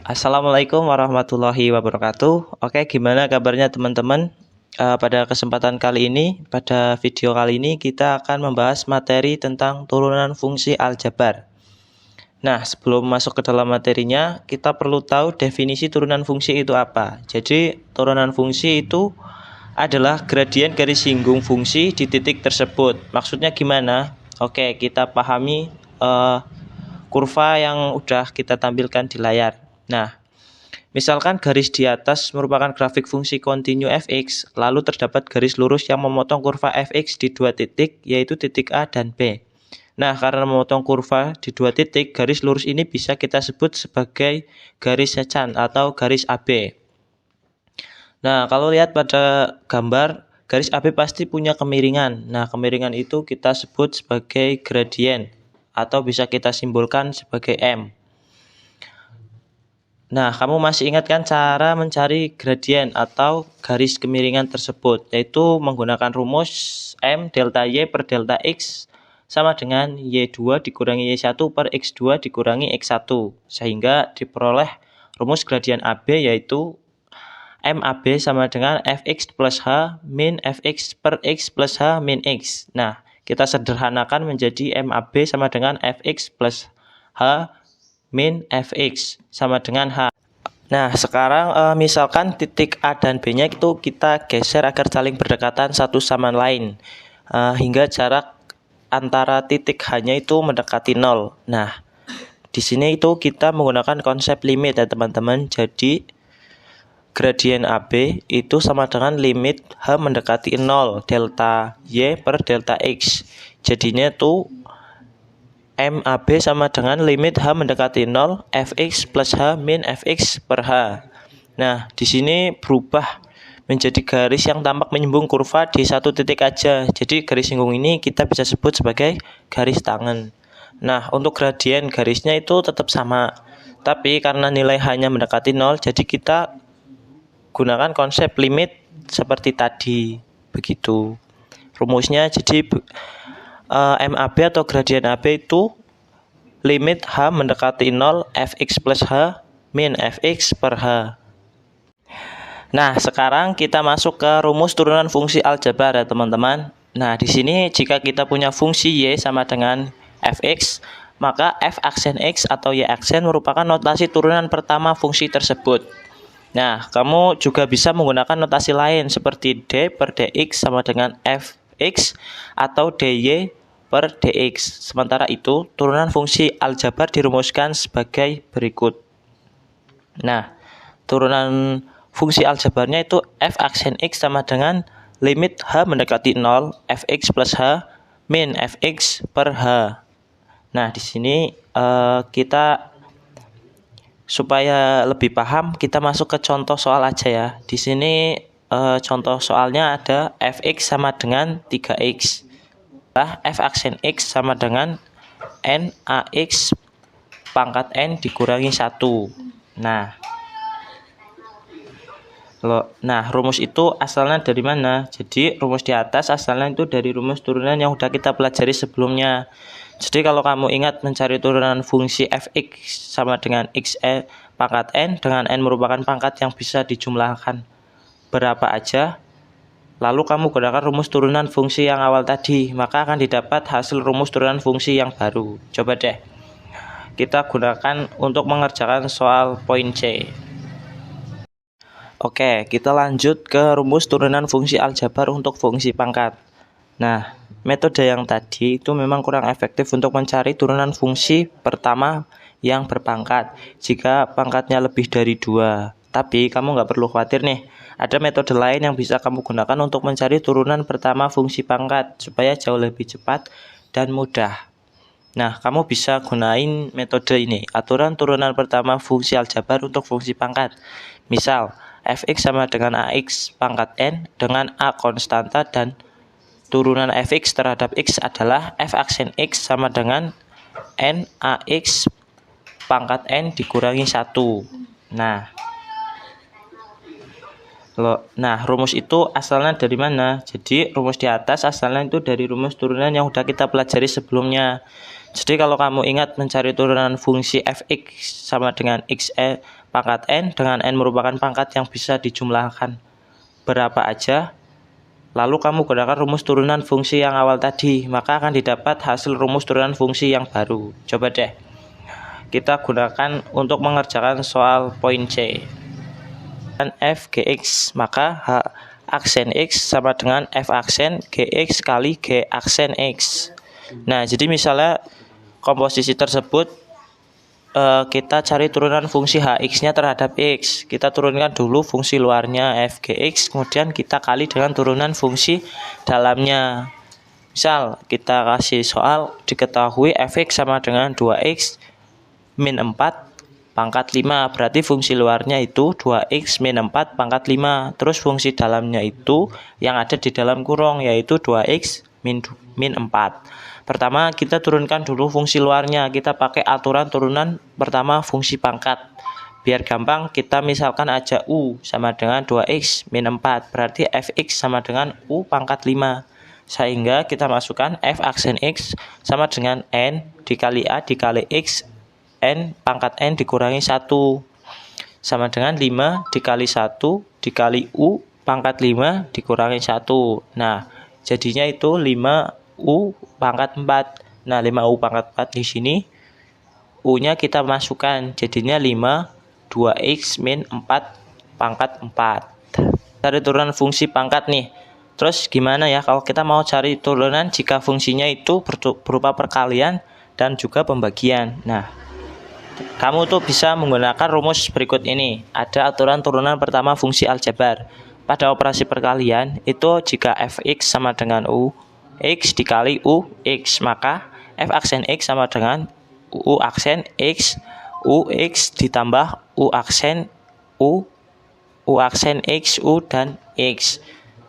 Assalamualaikum warahmatullahi wabarakatuh. Oke, gimana kabarnya teman-teman? Pada kesempatan kali ini, pada video kali ini kita akan membahas materi tentang turunan fungsi aljabar. Nah, sebelum masuk ke dalam materinya, kita perlu tahu definisi turunan fungsi itu apa. Jadi, turunan fungsi itu adalah gradien garis singgung fungsi di titik tersebut. Maksudnya gimana? Oke, kita pahami kurva yang udah kita tampilkan di layar. Nah, misalkan garis di atas merupakan grafik fungsi kontinu fx, lalu terdapat garis lurus yang memotong kurva fx di dua titik, yaitu titik A dan B. Nah, karena memotong kurva di dua titik, garis lurus ini bisa kita sebut sebagai garis secan atau garis AB. Nah, kalau lihat pada gambar, garis AB pasti punya kemiringan. Nah, kemiringan itu kita sebut sebagai gradien atau bisa kita simbolkan sebagai M. Nah, kamu masih ingat kan cara mencari gradien atau garis kemiringan tersebut, yaitu menggunakan rumus M delta Y per delta X sama dengan Y2 dikurangi Y1 per X2 dikurangi X1, sehingga diperoleh rumus gradien AB yaitu MAB sama dengan Fx plus H min Fx per X plus H min X. Nah, kita sederhanakan menjadi MAB sama dengan Fx plus H min Fx sama dengan H. Nah, sekarang misalkan titik A dan B-nya itu kita geser agar saling berdekatan satu sama lain hingga jarak antara titik H-nya itu mendekati 0. Nah, di sini itu kita menggunakan konsep limit ya teman-teman. Jadi gradien AB itu sama dengan limit H mendekati 0 delta Y per delta X. Jadinya tuh MAB sama dengan limit H mendekati 0 Fx plus H min Fx per H. Nah, di sini berubah menjadi garis yang tampak menyambung kurva di satu titik aja. Jadi garis singgung ini kita bisa sebut sebagai garis tangen. Nah, untuk gradien garisnya itu tetap sama. Tapi karena nilai H-nya mendekati 0, jadi kita gunakan konsep limit seperti tadi. Begitu rumusnya. Jadi MAB atau gradien AB itu limit H mendekati 0 Fx plus H min Fx per H. Nah, sekarang kita masuk ke rumus turunan fungsi aljabar ya teman-teman. Nah, di sini jika kita punya fungsi Y sama dengan Fx, maka F aksen X atau Y aksen merupakan notasi turunan pertama fungsi tersebut. Nah, kamu juga bisa menggunakan notasi lain seperti D per Dx sama dengan Fx atau Dy per Dx. Sementara itu, turunan fungsi aljabar dirumuskan sebagai berikut. Nah, turunan fungsi aljabarnya itu F aksen X sama dengan limit H mendekati 0 Fx plus H min Fx per H. Nah, di sini kita supaya lebih paham, kita masuk ke contoh soal aja ya. Di sini contoh soalnya ada Fx sama dengan 3x. F aksen X sama dengan NaX pangkat N dikurangi 1. Nah, rumus itu asalnya dari mana? Jadi rumus di atas asalnya itu dari rumus turunan yang udah kita pelajari sebelumnya. Jadi kalau kamu ingat mencari turunan fungsi Fx sama dengan X pangkat N, dengan N merupakan pangkat yang bisa dijumlahkan berapa aja, lalu kamu gunakan rumus turunan fungsi yang awal tadi, maka akan didapat hasil rumus turunan fungsi yang baru. Coba deh kita gunakan untuk mengerjakan soal poin C. Oke, kita lanjut ke rumus turunan fungsi aljabar untuk fungsi pangkat. Nah, metode yang tadi itu memang kurang efektif untuk mencari turunan fungsi pertama yang berpangkat jika pangkatnya lebih dari 2. Tapi kamu nggak perlu khawatir nih, ada metode lain yang bisa kamu gunakan untuk mencari turunan pertama fungsi pangkat supaya jauh lebih cepat dan mudah. Nah, kamu bisa gunain metode ini, aturan turunan pertama fungsi aljabar untuk fungsi pangkat. Misal, Fx sama dengan Ax pangkat N dengan A konstanta dan turunan Fx terhadap X adalah F aksen X sama dengan NaX pangkat N dikurangi 1. Nah, rumus itu asalnya dari mana? Jadi rumus di atas asalnya itu dari rumus turunan yang udah kita pelajari sebelumnya. Jadi kalau kamu ingat mencari turunan fungsi fx sama dengan x pangkat n, dengan n merupakan pangkat yang bisa dijumlahkan berapa aja, lalu kamu gunakan rumus turunan fungsi yang awal tadi, maka akan didapat hasil rumus turunan fungsi yang baru. Coba deh kita gunakan untuk mengerjakan soal poin C. Dan f gx, maka h aksen x sama dengan f aksen gx kali g aksen x. Nah, jadi misalnya komposisi tersebut kita cari turunan fungsi hx-nya terhadap x. Kita turunkan dulu fungsi luarnya f gx, kemudian kita kali dengan turunan fungsi dalamnya. Misal kita kasih soal diketahui fx sama dengan 2x min 4 pangkat 5, berarti fungsi luarnya itu 2x min 4 pangkat 5. Terus fungsi dalamnya itu yang ada di dalam kurung, yaitu 2x min 4. Pertama kita turunkan dulu fungsi luarnya. Kita pakai aturan turunan pertama fungsi pangkat. Biar gampang kita misalkan aja u sama dengan 2x min 4. Berarti fx sama dengan u pangkat 5. Sehingga kita masukkan f aksen x sama dengan n dikali a dikali x, n pangkat n dikurangi 1. Sama dengan 5 dikali 1 dikali u pangkat 5 dikurangi 1. Nah, jadinya itu 5u pangkat 4. Nah, 5u pangkat 4 di sini u-nya kita masukkan, jadinya 5 2x min 4 pangkat 4. Cari turunan fungsi pangkat nih. Terus gimana ya kalau kita mau cari turunan jika fungsinya itu berupa perkalian dan juga pembagian. Nah, kamu tuh bisa menggunakan rumus berikut ini. Ada aturan turunan pertama fungsi aljabar. Pada operasi perkalian itu jika fx sama dengan u x dikali u x, maka f aksen x sama dengan u aksen x, u x ditambah u aksen x, u dan x.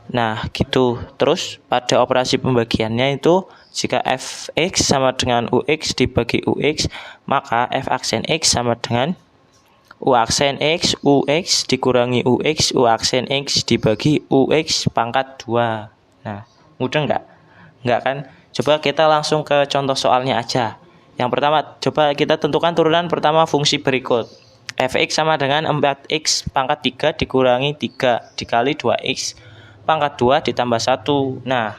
Nah, gitu. Terus pada operasi pembagiannya itu jika fx sama dengan ux dibagi ux, maka f aksen x sama dengan u aksen x, ux dikurangi ux, u aksen x dibagi ux pangkat 2. Nah, mudah nggak? Nggak kan? Coba kita langsung ke contoh soalnya aja. Yang pertama, coba kita tentukan turunan pertama fungsi berikut. Fx sama dengan 4x pangkat 3 dikurangi 3 dikali 2x pangkat 2 ditambah 1. Nah,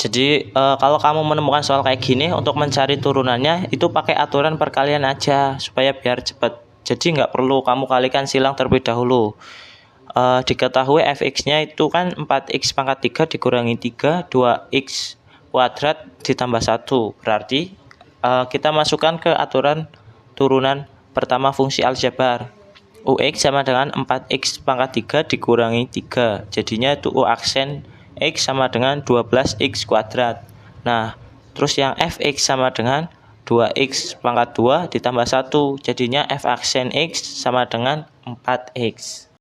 jadi kalau kamu menemukan soal kayak gini, untuk mencari turunannya itu pakai aturan perkalian aja supaya biar cepat. Jadi nggak perlu kamu kalikan silang terlebih dahulu. Diketahui fx-nya itu kan 4x pangkat 3 dikurangi 3, 2x kuadrat ditambah 1. Berarti kita masukkan ke aturan turunan pertama fungsi aljabar. Ux sama dengan 4x pangkat 3 dikurangi 3. Jadinya itu u aksen x sama dengan 12x kuadrat. Nah, terus yang fx sama dengan 2x pangkat 2 ditambah 1. Jadinya f aksen x sama dengan 4x.